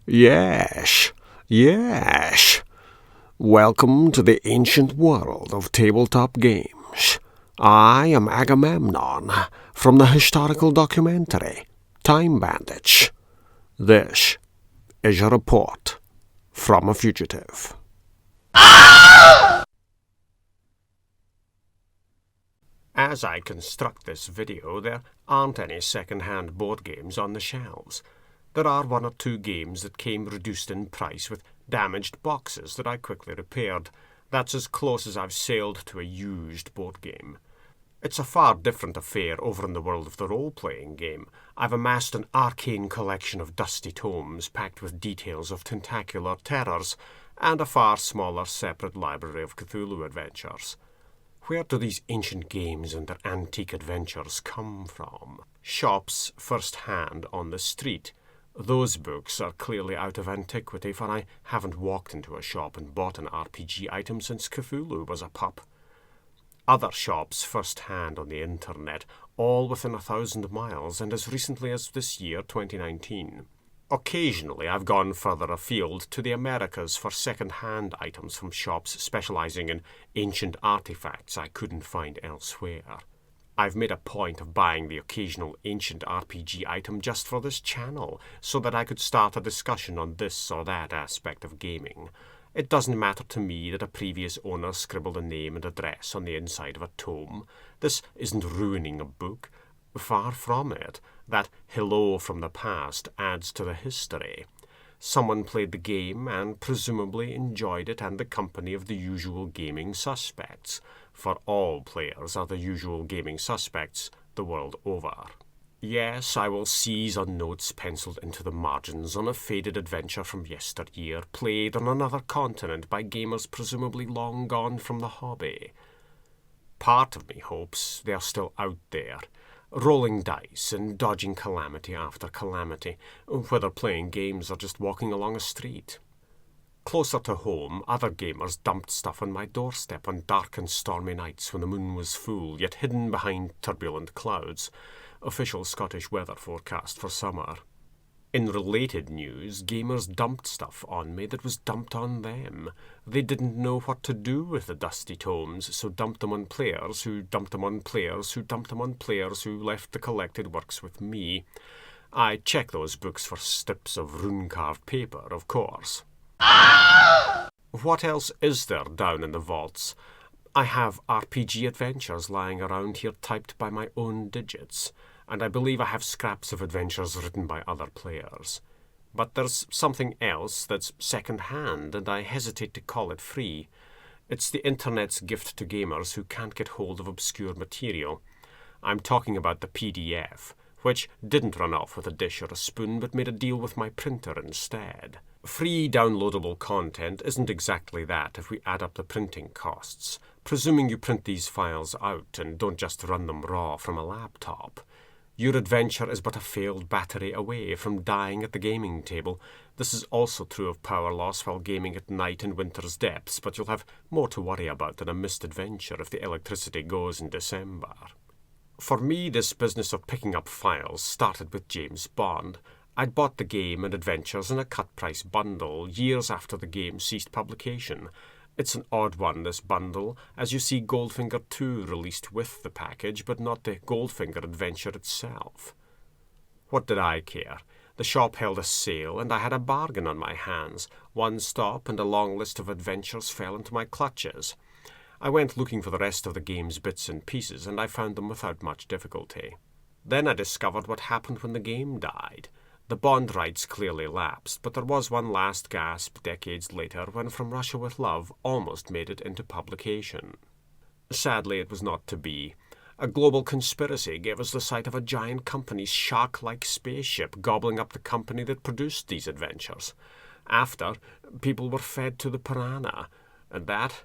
Yes, yes. Welcome to the ancient world of tabletop games. I am Agamemnon from the historical documentary Time Bandits. This is a report from a fugitive. As I construct this video, there aren't any second-hand board games on the shelves. There are one or two games that came reduced in price with damaged boxes that I quickly repaired. That's as close as I've sailed to a used board game. It's a far different affair over in the world of the role-playing game. I've amassed an arcane collection of dusty tomes packed with details of tentacular terrors, and a far smaller separate library of Cthulhu adventures. Where do these ancient games and their antique adventures come from? Shops first-hand on the street. Those books are clearly out of antiquity, for I haven't walked into a shop and bought an RPG item since Cthulhu was a pup. Other shops first-hand on the internet, all within 1,000 miles, and as recently as this year, 2019. Occasionally, I've gone further afield to the Americas for second-hand items from shops specializing in ancient artifacts I couldn't find elsewhere. I've made a point of buying the occasional ancient RPG item just for this channel, so that I could start a discussion on this or that aspect of gaming. It doesn't matter to me that a previous owner scribbled a name and address on the inside of a tome. This isn't ruining a book. Far from it. That hello from the past adds to the history. Someone played the game and presumably enjoyed it and the company of the usual gaming suspects. For all players are the usual gaming suspects the world over. Yes, I will seize on notes penciled into the margins on a faded adventure from yesteryear, played on another continent by gamers presumably long gone from the hobby. Part of me hopes they are still out there, rolling dice and dodging calamity after calamity, whether playing games or just walking along a street. Closer to home, other gamers dumped stuff on my doorstep on dark and stormy nights when the moon was full, yet hidden behind turbulent clouds. Official Scottish weather forecast for summer. In related news, gamers dumped stuff on me that was dumped on them. They didn't know what to do with the dusty tomes, so dumped them on players who dumped them on players who dumped them on players who left the collected works with me. I check those books for strips of rune-carved paper, of course. What else is there down in the vaults? I have RPG adventures lying around here typed by my own digits, and I believe I have scraps of adventures written by other players. But there's something else that's second-hand, and I hesitate to call it free. It's the internet's gift to gamers who can't get hold of obscure material. I'm talking about the PDF, which didn't run off with a dish or a spoon, but made a deal with my printer instead. Free downloadable content isn't exactly that if we add up the printing costs, presuming you print these files out and don't just run them raw from a laptop. Your adventure is but a failed battery away from dying at the gaming table. This is also true of power loss while gaming at night in winter's depths, but you'll have more to worry about than a missed adventure if the electricity goes in December. For me, this business of picking up files started with James Bond. I'd bought the game and adventures in a cut-price bundle years after the game ceased publication. It's an odd one, this bundle, as you see Goldfinger 2 released with the package, but not the Goldfinger adventure itself. What did I care? The shop held a sale, and I had a bargain on my hands. One stop, and a long list of adventures fell into my clutches. I went looking for the rest of the game's bits and pieces, and I found them without much difficulty. Then I discovered what happened when the game died. The Bond rights clearly lapsed, but there was one last gasp decades later when From Russia with Love almost made it into publication. Sadly, it was not to be. A global conspiracy gave us the sight of a giant company's shark-like spaceship gobbling up the company that produced these adventures. After, people were fed to the piranha, and that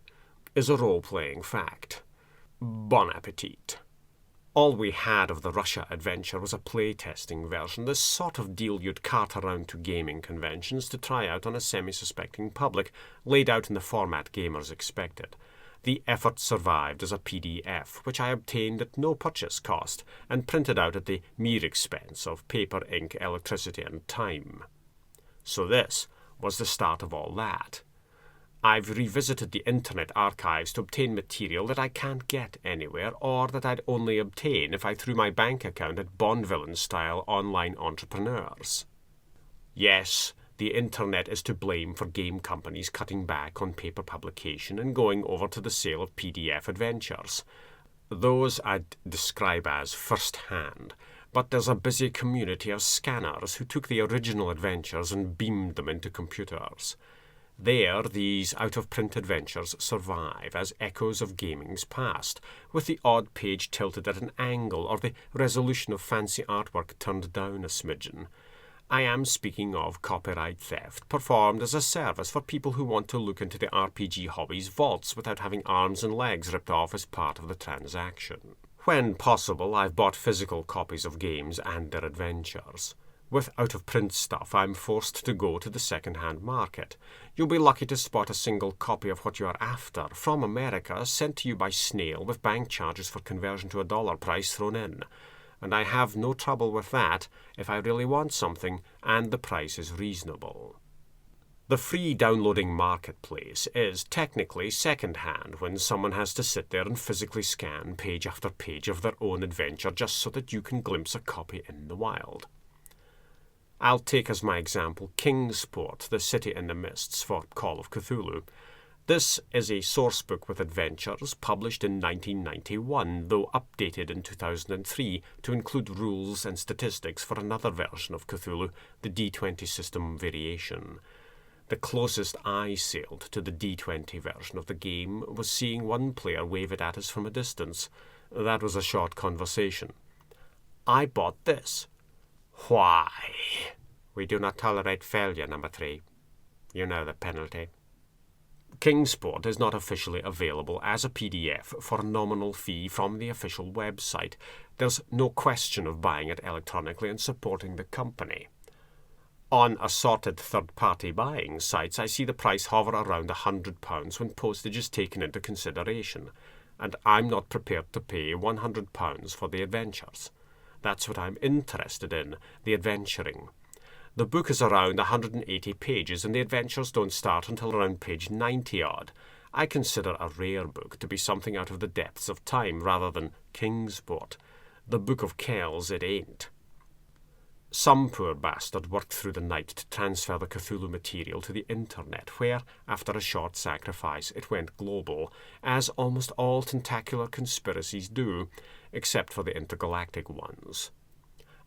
is a role-playing fact. Bon appetit. All we had of the Russia adventure was a playtesting version, the sort of deal you'd cart around to gaming conventions to try out on a semi-suspecting public, laid out in the format gamers expected. The effort survived as a PDF, which I obtained at no purchase cost, and printed out at the mere expense of paper, ink, electricity, and time. So this was the start of all that. I've revisited the internet archives to obtain material that I can't get anywhere, or that I'd only obtain if I threw my bank account at Bond villain-style online entrepreneurs. Yes, the internet is to blame for game companies cutting back on paper publication and going over to the sale of PDF adventures. Those I'd describe as first-hand, but there's a busy community of scanners who took the original adventures and beamed them into computers. There, these out-of-print adventures survive as echoes of gaming's past, with the odd page tilted at an angle or the resolution of fancy artwork turned down a smidgen. I am speaking of copyright theft, performed as a service for people who want to look into the RPG hobby's vaults without having arms and legs ripped off as part of the transaction. When possible, I've bought physical copies of games and their adventures. With out-of-print stuff, I'm forced to go to the second-hand market. You'll be lucky to spot a single copy of what you are after, from America, sent to you by snail with bank charges for conversion to a dollar price thrown in. And I have no trouble with that if I really want something and the price is reasonable. The free downloading marketplace is technically second-hand when someone has to sit there and physically scan page after page of their own adventure just so that you can glimpse a copy in the wild. I'll take as my example Kingsport, the City in the Mists for Call of Cthulhu. This is a source book with adventures published in 1991, though updated in 2003 to include rules and statistics for another version of Cthulhu, the D20 system variation. The closest I sailed to the D20 version of the game was seeing one player wave it at us from a distance. That was a short conversation. I bought this. Why? We do not tolerate failure, number 3. You know the penalty. Kingsport is not officially available as a PDF for a nominal fee from the official website. There's no question of buying it electronically and supporting the company. On assorted third-party buying sites, I see the price hover around £100 when postage is taken into consideration, and I'm not prepared to pay £100 for the adventures. That's what I'm interested in, the adventuring. The book is around 180 pages, and the adventures don't start until around page 90-odd. I consider a rare book to be something out of the depths of time rather than Kingsport. The Book of Kells it ain't. Some poor bastard worked through the night to transfer the Cthulhu material to the internet, where, after a short sacrifice, it went global, as almost all tentacular conspiracies do, except for the intergalactic ones.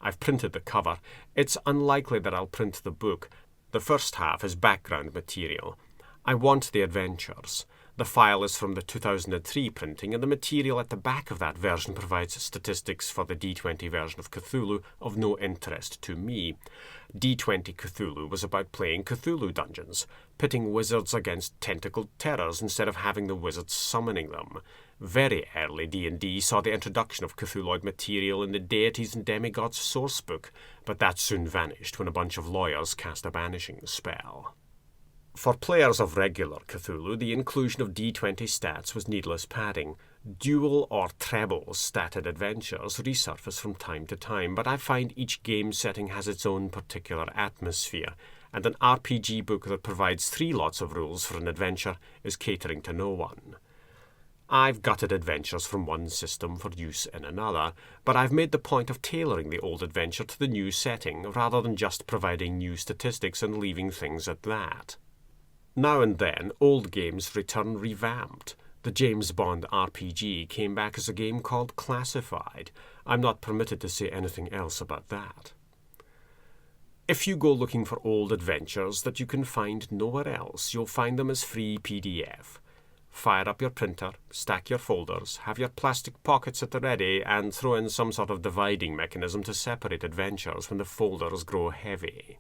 I've printed the cover. It's unlikely that I'll print the book. The first half is background material. I want the adventures. The file is from the 2003 printing, and the material at the back of that version provides statistics for the D20 version of Cthulhu of no interest to me. D20 Cthulhu was about playing Cthulhu dungeons, pitting wizards against tentacled terrors instead of having the wizards summoning them. Very early D&D saw the introduction of Cthulhuid material in the Deities and Demigods sourcebook, but that soon vanished when a bunch of lawyers cast a banishing spell. For players of regular Cthulhu, the inclusion of D20 stats was needless padding. Dual or treble statted adventures resurface from time to time, but I find each game setting has its own particular atmosphere, and an RPG book that provides 3 lots of rules for an adventure is catering to no one. I've gutted adventures from one system for use in another, but I've made the point of tailoring the old adventure to the new setting, rather than just providing new statistics and leaving things at that. Now and then, old games return revamped. The James Bond RPG came back as a game called Classified. I'm not permitted to say anything else about that. If you go looking for old adventures that you can find nowhere else, you'll find them as free PDF. Fire up your printer, stack your folders, have your plastic pockets at the ready, and throw in some sort of dividing mechanism to separate adventures when the folders grow heavy.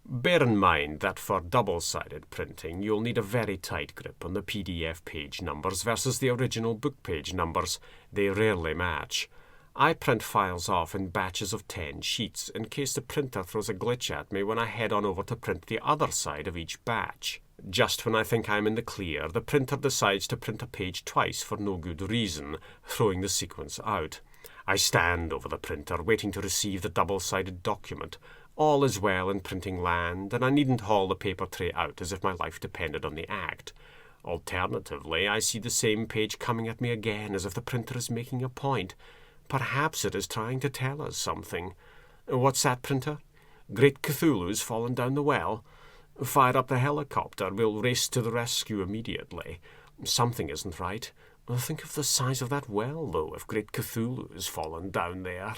Bear in mind that for double-sided printing, you'll need a very tight grip on the PDF page numbers versus the original book page numbers. They rarely match. I print files off in batches of 10 sheets in case the printer throws a glitch at me when I head on over to print the other side of each batch. Just when I think I'm in the clear, the printer decides to print a page twice for no good reason, throwing the sequence out. I stand over the printer, waiting to receive the double-sided document. all is well in printing land, and I needn't haul the paper tray out as if my life depended on the act. Alternatively, I see the same page coming at me again as if the printer is making a point. Perhaps it is trying to tell us something. What's that, printer? Great Cthulhu's fallen down the well? Fire up the helicopter. We'll race to the rescue immediately. Something isn't right. Think of the size of that well, though, if Great Cthulhu's fallen down there.